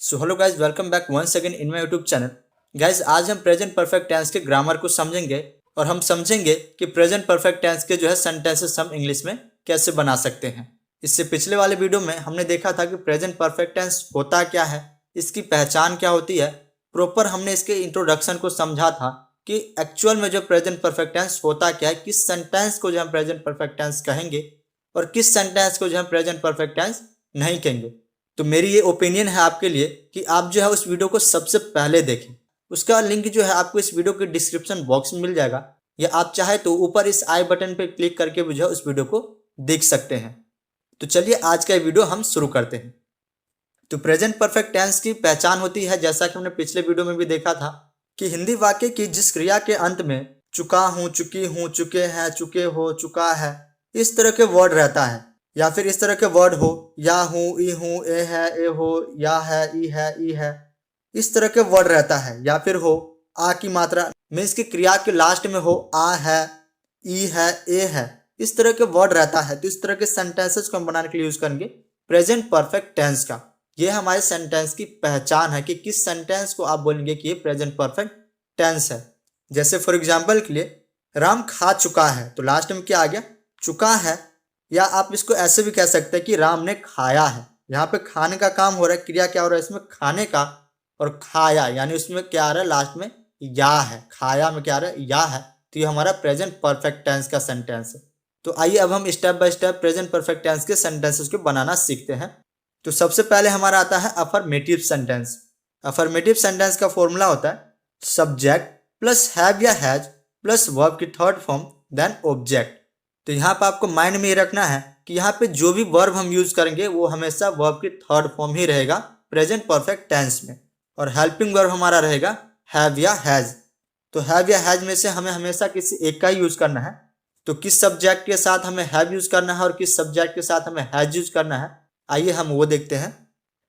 So hello guys, welcome back once again in my YouTube channel. Guys, आज हम present perfect tense के grammar को समझेंगे और हम समझेंगे कि प्रेजेंट परफेक्ट टेंस के सेंटेंसेस हम इंग्लिश में कैसे बना सकते हैं। इससे पिछले वाले वीडियो में हमने देखा था कि प्रेजेंट परफेक्ट टेंस होता क्या है, इसकी पहचान क्या होती है। प्रॉपर हमने इसके इंट्रोडक्शन को समझा था कि एक्चुअल में जो प्रेजेंट परफेक्ट टेंस होता क्या है, किस सेंटेंस को हम प्रेजेंट परफेक्ट टेंस कहेंगे और किस सेंटेंस को हम प्रेजेंट परफेक्ट टेंस नहीं कहेंगे। तो मेरी ये ओपिनियन है आपके लिए कि आप उस वीडियो को सबसे पहले देखें। उसका लिंक आपको इस वीडियो के डिस्क्रिप्शन बॉक्स में मिल जाएगा, या आप चाहे तो ऊपर इस आई बटन पे क्लिक करके भी उस वीडियो को देख सकते हैं। तो चलिए आज का वीडियो हम शुरू करते हैं। तो प्रेजेंट परफेक्ट टेंस की पहचान होती है, जैसा कि हमने पिछले वीडियो में भी देखा था, कि हिंदी वाक्य की जिस क्रिया के अंत में चुका हूं, चुकी हूं, चुके हैं, चुके हो, चुका है, इस तरह के वर्ड रहता है, या फिर इस तरह के वर्ड हो, या हूं, ई हूं, ए है, ए हो, या है, ई है, इस तरह के वर्ड रहता है। या फिर हो आ की मात्रा में इसकी क्रिया के लास्ट में हो आ है, ई है, ए है, इस तरह के वर्ड रहता है। तो इस तरह के सेंटेंसेस को हम बनाने के लिए यूज करेंगे प्रेजेंट परफेक्ट टेंस का। ये हमारे सेंटेंस की पहचान है कि किस सेंटेंस को आप बोलेंगे कि ये प्रेजेंट परफेक्ट टेंस है। जैसे फॉर एग्जाम्पल के लिए राम खा चुका है, तो लास्ट में क्या आ गया, चुका है। या आप इसको ऐसे भी कह सकते हैं कि राम ने खाया है। यहाँ पे खाने का काम हो रहा है, क्रिया क्या हो रहा है इसमें, खाने का, और खाया यानी उसमें क्या आ रहा है, लास्ट में या है, खाया में क्या आ रहा है, या है। तो ये हमारा प्रेजेंट परफेक्ट टेंस का सेंटेंस है। तो आइए अब हम step by step present perfect tense के सेंटेंसेस को बनाना सीखते हैं। तो सबसे पहले हमारा आता है अफर्मेटिव सेंटेंस। अफर्मेटिव सेंटेंस का फॉर्मूला होता है सब्जेक्ट प्लस हैव या हैज प्लस वर्ब की थर्ड फॉर्म देन ऑब्जेक्ट। तो यहाँ पे आपको माइंड में ये रखना है कि यहाँ पे जो भी वर्ब हम यूज करेंगे वो हमेशा वर्ब की थर्ड फॉर्म ही रहेगा प्रेजेंट परफेक्ट टेंस में, और हेल्पिंग वर्ब हमारा रहेगा हैव या हैज। तो हैव या हैज में से हमें हमेशा किसी एक का ही यूज करना है। तो किस सब्जेक्ट के साथ हमें हैव यूज करना है और किस सब्जेक्ट के साथ हमें हैज यूज करना है, आइए हम वो देखते हैं।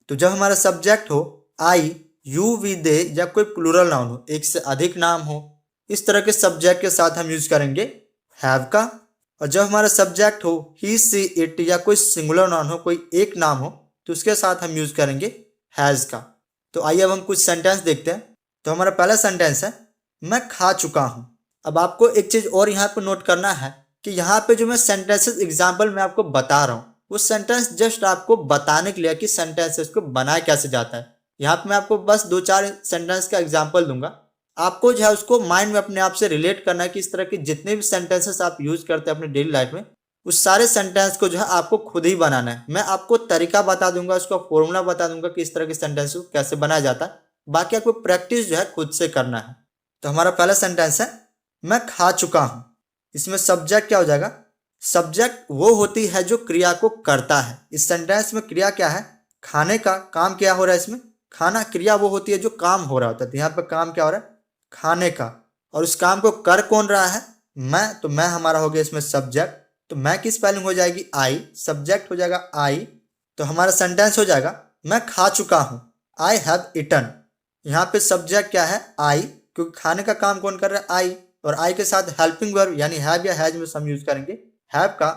तो जब हमारा सब्जेक्ट हो आई, यू, वी, दे, या कोई प्लूरल नाउन हो, एक से अधिक नाम हो, इस तरह के सब्जेक्ट के साथ हम यूज करेंगे हैव का। और जब हमारा सब्जेक्ट हो ही, सी, इट, या कोई सिंगुलर नाउन हो, कोई एक नाम हो, तो उसके साथ हम यूज करेंगे हैज का। तो आइए अब हम कुछ सेंटेंस देखते हैं। तो हमारा पहला सेंटेंस है मैं खा चुका हूं। अब आपको एक चीज और यहाँ पे नोट करना है कि यहाँ पे जो मैं सेंटेंसेस एग्जाम्पल में आपको बता रहा हूँ, वो सेंटेंस जस्ट आपको बताने के लिए कि सेंटेंसेस को बनाया कैसे जाता है। यहाँ पे मैं आपको बस 2-4 सेंटेंस का एग्जाम्पल दूंगा। आपको उसको माइंड में अपने आप से रिलेट करना है कि इस तरह के जितने भी सेंटेंसेस आप यूज करते हैं अपने डेली लाइफ में, उस सारे सेंटेंस को आपको खुद ही बनाना है। मैं आपको तरीका बता दूंगा, उसका फॉर्मूला बता दूंगा कि इस तरह के सेंटेंस को कैसे बनाया जाता है। बाकी आपको प्रैक्टिस खुद से करना है। तो हमारा पहला सेंटेंस है मैं खा चुका हूं। इसमें सब्जेक्ट क्या हो जाएगा, सब्जेक्ट वो होती है जो क्रिया को करता है। इस सेंटेंस में क्रिया क्या है, खाने का। काम क्या हो रहा है इसमें, खाना। क्रिया वो होती है जो काम हो रहा होता है। तो यहाँ पे काम क्या हो रहा है, खाने का। और उस काम को कर कौन रहा है, मैं। तो मैं हमारा हो गया इसमें सब्जेक्ट। तो मैं की स्पेलिंग हो जाएगी आई, सब्जेक्ट हो जाएगा आई। तो हमारा सेंटेंस हो जाएगा मैं खा चुका हूं, आई हैव इटन। यहाँ पे सब्जेक्ट क्या है, आई, क्योंकि खाने का काम कौन कर रहा है, आई। और आई के साथ हेल्पिंग वर्ब यानी हैव या हैज में हम यूज करेंगे हैव का।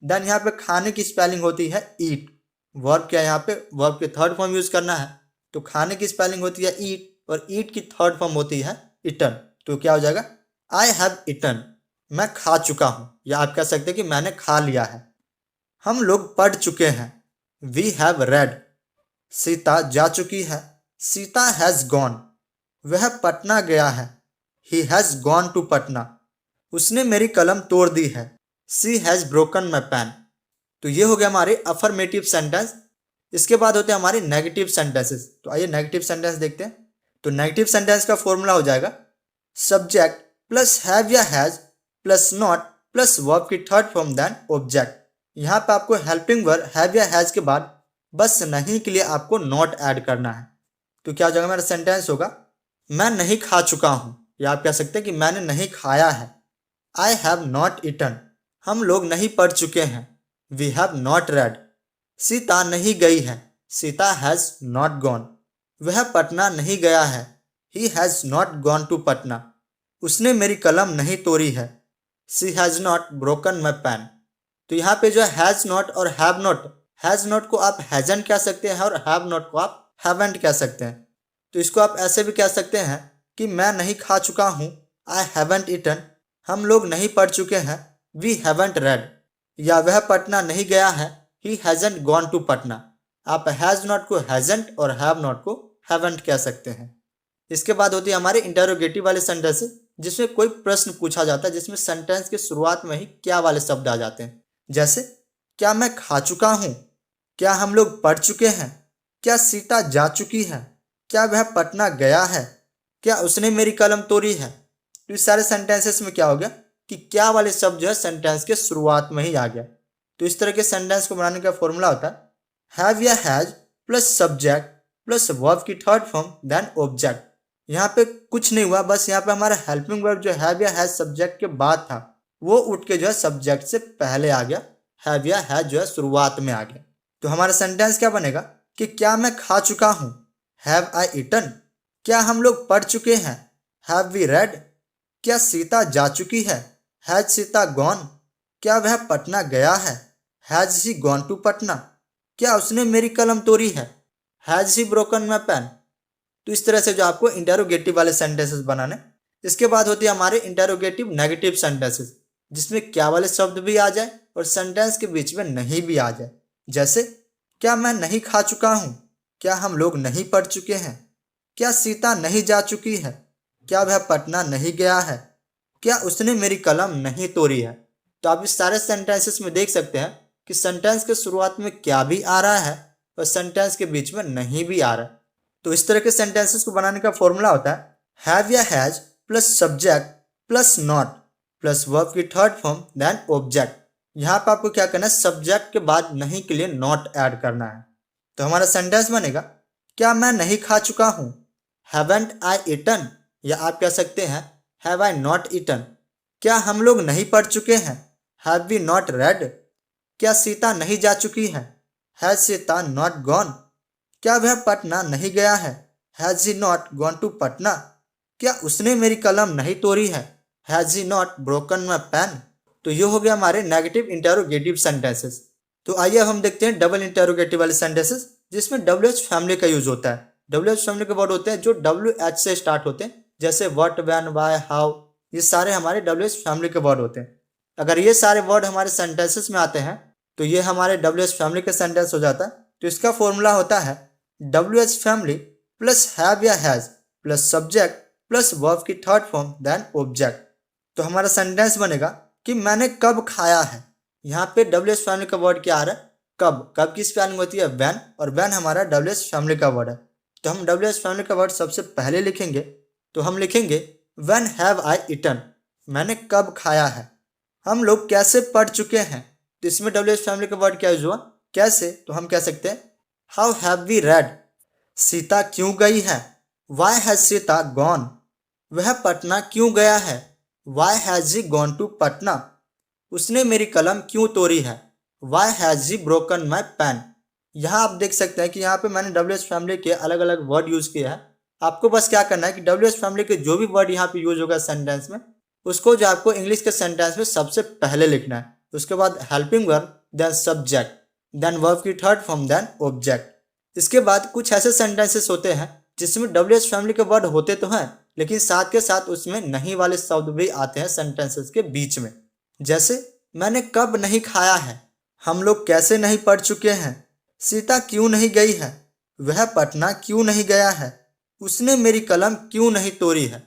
देन यहाँ पे खाने की स्पेलिंग होती है ईट। वर्ब क्या है, यहाँ पे वर्ब के थर्ड फॉर्म यूज करना है। तो खाने की स्पेलिंग होती है ईट, और ईट की थर्ड फॉर्म होती है इटन। तो क्या हो जाएगा, आई हैव इटन, मैं खा चुका हूं। या आप कह सकते हैं कि मैंने खा लिया है। हम लोग पढ़ चुके हैं, वी हैव रेड। सीता जा चुकी है, सीता हैज गॉन। वह पटना गया है, he has gone to Patna. उसने मेरी कलम तोड़ दी है, she has broken my pen. तो ये हो गया हमारे अफर्मेटिव सेंटेंस। इसके बाद होते हैं हमारे नेगेटिव सेंटेंसेस। तो आइए नेगेटिव सेंटेंस देखते हैं। तो नेगेटिव सेंटेंस का फॉर्मूला हो जाएगा सब्जेक्ट प्लस हैव या has plus not plus verb की थर्ड फॉर्म देन ऑब्जेक्ट। यहाँ पे आपको हेल्पिंग वर्ब हैव या हैज के बाद बस नहीं के लिए आपको नॉट ऐड करना है। तो क्या हो जाएगा, मेरा सेंटेंस होगा मैं नहीं खा चुका हूं, या आप कह सकते हैं कि मैंने नहीं खाया है, आई हैव नॉट ईटन। हम लोग नहीं पढ़ चुके हैं, we have not read. Sita नहीं गई है, सीता हैज नॉट गॉन। वह पटना नहीं गया है, he has not gone to Patna. उसने मेरी कलम नहीं तोड़ी है, she has not broken my pen. तो यहाँ पे हैज नॉट और हैव नॉट, हैज नॉट को आप हैजन कह सकते हैं और हैव नॉट को आप हैवेंट कह सकते हैं। तो इसको आप ऐसे भी कह सकते हैं कि मैं नहीं खा चुका हूँ, आई हैवेंट ईटन। हम लोग नहीं पढ़ चुके हैं, वी हैवेंट रेड। या वह पटना नहीं गया है, he hasn't gone to Patna. आप हैज नॉट को हैजंट और हैव नॉट को हैवेंट कह सकते हैं। इसके बाद होती है हमारे इंटेरोगेटिव वाले सेंटेंसेस, जिसमें कोई प्रश्न पूछा जाता है, जिसमें सेंटेंस के शुरुआत में ही क्या वाले शब्द आ जाते हैं। जैसे क्या मैं खा चुका हूँ, क्या हम लोग पढ़ चुके हैं, क्या सीता जा चुकी है, क्या वह पटना गया है, क्या उसने मेरी कलम तोड़ी है। तो इस सारे सेंटेंसेस में क्या हो गया कि क्या वाले शब्द जो है सेंटेंस के शुरुआत में ही आ गया। तो इस तरह के सेंटेंस को बनाने का फॉर्मूला होता है हैव या has plus subject plus verb की थर्ड फॉर्म देन ऑब्जेक्ट। यहाँ पे कुछ नहीं हुआ, बस यहाँ पे हमारा हेल्पिंग वर्ब जो हैव या हैज सब्जेक्ट के बाद था वो उठ के जो है सब्जेक्ट से पहले आ गया, हैव या हैज जो है शुरुआत में आ गया। तो हमारा सेंटेंस क्या बनेगा कि क्या मैं खा चुका हूँ, हैव आई ईटन। क्या हम लोग पढ़ चुके हैं, हैव वी रेड। क्या सीता जा चुकी है, हैज सीता गॉन। क्या वह पटना गया है, has he gone to Patna. क्या उसने मेरी कलम तोड़ी है, has he broken my pen. तो इस तरह से जो आपको इंटेरोगेटिव वाले सेंटेंसेस बनाने। इसके बाद होती है हमारे इंटेरोगेटिव नेगेटिव सेंटेंसेस, जिसमें क्या वाले शब्द भी आ जाए और सेंटेंस के बीच में नहीं भी आ जाए। जैसे क्या मैं नहीं खा चुका हूँ, क्या हम लोग नहीं पढ़ चुके हैं, क्या सीता नहीं जा चुकी है, क्या वह पटना नहीं गया है, क्या उसने मेरी कलम नहीं तोड़ी है। तो आप इस सारे सेंटेंसेस में देख सकते हैं कि सेंटेंस के शुरुआत में क्या भी आ रहा है और सेंटेंस के बीच में नहीं भी आ रहा है। तो इस तरह के सेंटेंसेस को बनाने का फॉर्मूला होता है हैव या has plus subject plus not plus verb की थर्ड फॉर्म देन ऑब्जेक्ट। यहाँ पर आपको क्या करना है, सब्जेक्ट के बाद नहीं के लिए नॉट ऐड करना है। तो हमारा सेंटेंस बनेगा क्या मैं नहीं खा चुका हूँ, हैवेंट आई ईटन। या आप कह सकते हैं हैव आई नॉट ईटन। क्या हम लोग नहीं पढ़ चुके हैं, हैव वी नॉट रेड। क्या सीता नहीं जा चुकी है, हैज सीता नॉट गॉन। क्या वह पटना नहीं गया है, has he not gone to Patna. क्या उसने मेरी कलम नहीं तोड़ी है, has he not broken my pen. तो ये हो गया हमारे नेगेटिव इंटेरोगेटिव सेंटेंसेस। तो आइए अब हम देखते हैं डबल इंटेरोगेटिव वाले सेंटेंसेस, जिसमें WH फैमिली का यूज होता है। WH फैमिली के वर्ड होते हैं जो WH से स्टार्ट होते हैं, जैसे व्हाट, व्हेन, व्हाई, हाउ। ये सारे हमारे WH फैमिली के वर्ड होते हैं। अगर ये सारे वर्ड हमारे सेंटेंसेस में आते हैं तो ये हमारे WH फैमिली के सेंटेंस हो जाता है। तो इसका फॉर्मूला होता है WH फैमिली प्लस हैव या has plus subject plus verb की थर्ड फॉर्म देन ऑब्जेक्ट। तो हमारा सेंटेंस बनेगा कि मैंने कब खाया है। यहाँ पे WH फैमिली का वर्ड क्या आ रहा है, कब। कब की स्पेलिंग होती है व्हेन, और व्हेन हमारा WH फैमिली का वर्ड है। तो हम WH फैमिली का वर्ड सबसे पहले लिखेंगे, तो हम लिखेंगे व्हेन हैव आई ईटन, मैंने कब खाया है। हम लोग कैसे पढ़ चुके हैं, तो इसमें WH फैमिली का वर्ड क्या यूज हुआ, कैसे। तो हम कह सकते हैं how have we read. Sita क्यों गई है, वाई हैज सीता गॉन। वह पटना क्यों गया है, why has he gone to Patna. उसने मेरी कलम क्यों तोड़ी है, why has he broken my pen. यहाँ आप देख सकते हैं कि यहाँ पे मैंने WH फैमिली के अलग अलग वर्ड यूज किए हैं। आपको बस क्या करना है कि WH फैमिली के जो भी वर्ड यहाँ पे यूज होगा सेंटेंस में, उसको जो आपको इंग्लिश के सेंटेंस में सबसे पहले लिखना है। उसके बाद helping verb then subject then verb की थर्ड फॉर्म देन ऑब्जेक्ट। इसके बाद कुछ ऐसे सेंटेंसेस होते हैं जिसमें WH फैमिली के वर्ड होते तो हैं, लेकिन साथ के साथ उसमें नहीं वाले शब्द भी आते हैं सेंटेंसेस के बीच में। जैसे मैंने कब नहीं खाया है, हम लोग कैसे नहीं पढ़ चुके हैं, सीता क्यों नहीं गई है, वह पटना क्यों नहीं गया है, उसने मेरी कलम क्यों नहीं तोड़ी है।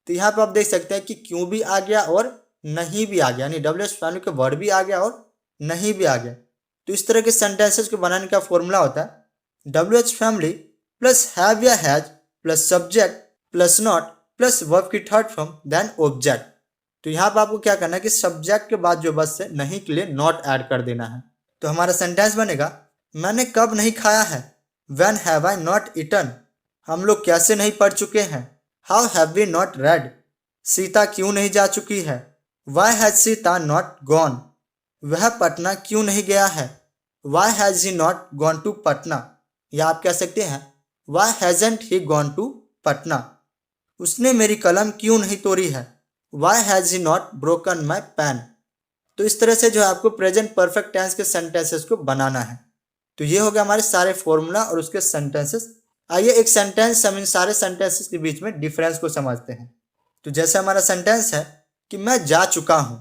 तो यहाँ पे आप देख सकते हैं कि क्यों भी आ गया और नहीं भी आ गया, यानी WH फैमिली के वर्ड भी आ गया और नहीं भी आ गया। तो इस तरह के सेंटेंसेस को बनाने का फॉर्मूला होता है WH फैमिली प्लस हैव या has plus subject plus not plus verb की थर्ड फॉर्म देन ऑब्जेक्ट। तो यहाँ पर आपको क्या करना है कि सब्जेक्ट के बाद जो बस से नहीं के लिए नॉट ऐड कर देना है। तो हमारा सेंटेंस बनेगा मैंने कब नहीं खाया है, when have I not eaten. हम लोग कैसे नहीं पढ़ चुके हैं, how have we not read. Sita क्यों नहीं जा चुकी है, why has Sita not gone. वह पटना क्यों नहीं गया है, why has he not gone to Patna. या आप कह सकते हैं why hasn't he gone to Patna. उसने मेरी कलम क्यों नहीं तोड़ी है, why has he not broken my pen. तो इस तरह से जो है आपको प्रेजेंट परफेक्ट टेंस के सेंटेंसेस को बनाना है। तो ये हो गया हमारे सारे फॉर्मूला और उसके सेंटेंसेस। आइए एक सेंटेंस हम इन सारे सेंटेंसेस के बीच में डिफरेंस को समझते हैं। तो जैसे हमारा सेंटेंस है कि मैं जा चुका हूँ,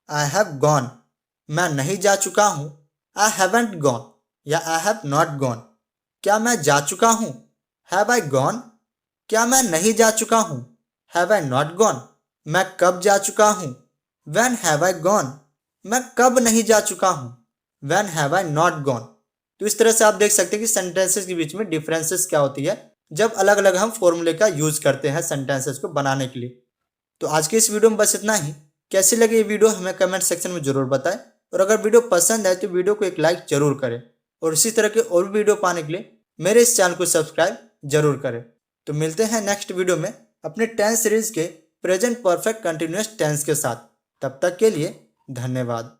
आई हैव गॉन। मैं नहीं जा चुका हूँ, आई हैवंट गॉन या आई हैव नॉट गॉन। क्या मैं जा चुका हूँ, हैव आई गॉन। क्या मैं नहीं जा चुका हूँ, हैव आई नॉट गॉन। मैं कब जा चुका हूँ, व्हेन हैव आई गॉन। मैं कब नहीं जा चुका हूँ, when have I not gone. तो इस तरह से आप देख सकते हैं कि सेंटेंसेस के बीच में डिफरेंसेस क्या होती है जब अलग अलग हम फॉर्मूले का यूज करते हैं सेंटेंसेस को बनाने के लिए। तो आज के इस वीडियो में बस इतना ही। कैसी लगी ये वीडियो हमें कमेंट सेक्शन में जरूर बताएं, और अगर वीडियो पसंद आए तो वीडियो को एक लाइक जरूर करें, और इसी तरह के और भी वीडियो पाने के लिए मेरे इस चैनल को सब्सक्राइब जरूर करें। तो मिलते हैं नेक्स्ट वीडियो में अपने टेंस सीरीज के प्रेजेंट परफेक्ट कंटिन्यूअस टेंस के साथ। तब तक के लिए धन्यवाद।